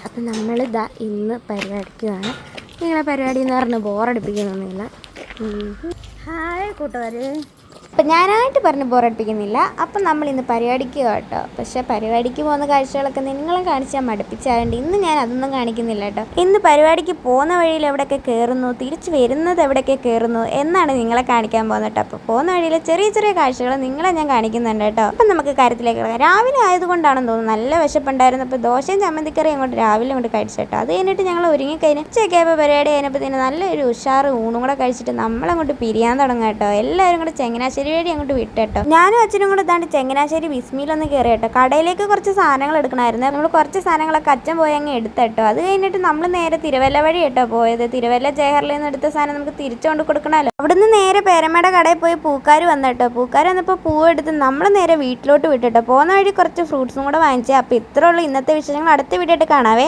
അപ്പം നമ്മളിതാ ഇന്ന് പരിപാടിക്കുകയാണ്. നിങ്ങളെ പരിപാടി എന്ന് പറഞ്ഞ് ബോറടിപ്പിക്കുന്നൊന്നുമില്ല. ഹായ് കൂട്ടുകാരെ. അപ്പം ഞാനായിട്ട് പറഞ്ഞ് ബോറടിപ്പിക്കുന്നില്ല. അപ്പം നമ്മളിന്ന് പരിപാടിക്ക് കേട്ടോ. പക്ഷേ പരിപാടിക്ക് പോകുന്ന കാഴ്ചകളൊക്കെ നിങ്ങളെ കാണിച്ചാൽ മടുപ്പിച്ചായതുകൊണ്ട് ഇന്ന് ഞാൻ അതൊന്നും കാണിക്കുന്നില്ല കേട്ടോ. ഇന്ന് പരിപാടിക്ക് പോകുന്ന വഴിയിൽ എവിടെയൊക്കെ കയറുന്നു, തിരിച്ച് വരുന്നത് എവിടെയൊക്കെ കയറുന്നു എന്നാണ് നിങ്ങളെ കാണിക്കാൻ പോകുന്നത് കേട്ടോ. അപ്പോൾ പോകുന്ന വഴിയിൽ ചെറിയ ചെറിയ കാഴ്ചകൾ നിങ്ങളെ ഞാൻ കാണിക്കുന്നുണ്ട് കേട്ടോ. അപ്പം നമുക്ക് കാര്യത്തിലേക്ക് കിടക്കാം. രാവിലെ ആയതുകൊണ്ടാണെന്ന് തോന്നുന്നു നല്ല വിശപ്പുണ്ടായിരുന്നു. അപ്പോൾ ദോശയും ചമ്മന്തിക്കറി അങ്ങോട്ട് രാവിലെ അങ്ങോട്ട് കഴിച്ചു കേട്ടോ. അത് കഴിഞ്ഞിട്ട് ഞങ്ങൾ ഒരുങ്ങിക്കഴിഞ്ഞ് ഉച്ചയ്ക്കായപ്പോൾ പരിപാടി കഴിഞ്ഞപ്പോൾ നല്ലൊരു ഉഷാറ് ഊണും കൂടെ കഴിച്ചിട്ട് നമ്മളങ്ങോട്ട് പിരിയാൻ തുടങ്ങാം കേട്ടോ. എല്ലാവരും കൂടെ ചങ്ങനാശ്ശേരി വഴി അങ്ങോട്ട് വിട്ടു കേട്ടോ. ഞാനും അച്ഛനും കൂടെ ഇതാണ്ട് ചങ്ങനാശ്ശേരി ബിസ്മിയിലൊന്ന് കയറി കേട്ടോ. കടയിലേക്ക് കുറച്ച് സാധനങ്ങൾ എടുക്കണമായിരുന്നു. നമ്മൾ കുറച്ച് സാധനങ്ങളൊക്കെ അച്ഛൻ പോയി അങ്ങ് എടുത്തട്ടോ. അത് കഴിഞ്ഞിട്ട് നമ്മൾ നേരെ തിരുവല്ല വഴി കേട്ടോ പോയത്. തിരുവല്ല ജയഹറിൽ നിന്ന് എടുത്ത സാധനം നമുക്ക് തിരിച്ചു കൊണ്ട് കൊടുക്കണമല്ലോ. അവിടുന്ന് നേരെ പേരമ്മയുടെ കടയിൽ പോയി പൂക്കാർ വന്നിട്ടോ. പൂക്കാർ വന്നപ്പോൾ പൂവ് എടുത്ത് നമ്മൾ നേരെ വീട്ടിലോട്ട് വിട്ടിട്ടോ. പോകുന്ന വഴി കുറച്ച് ഫ്രൂട്ട്സും കൂടെ വാങ്ങിച്ചേ. അപ്പോൾ ഇത്രേ ഉള്ളൂ ഇന്നത്തെ വിശേഷങ്ങൾ. അടുത്ത വീഡിയോ ആയിട്ട് കാണാവേ.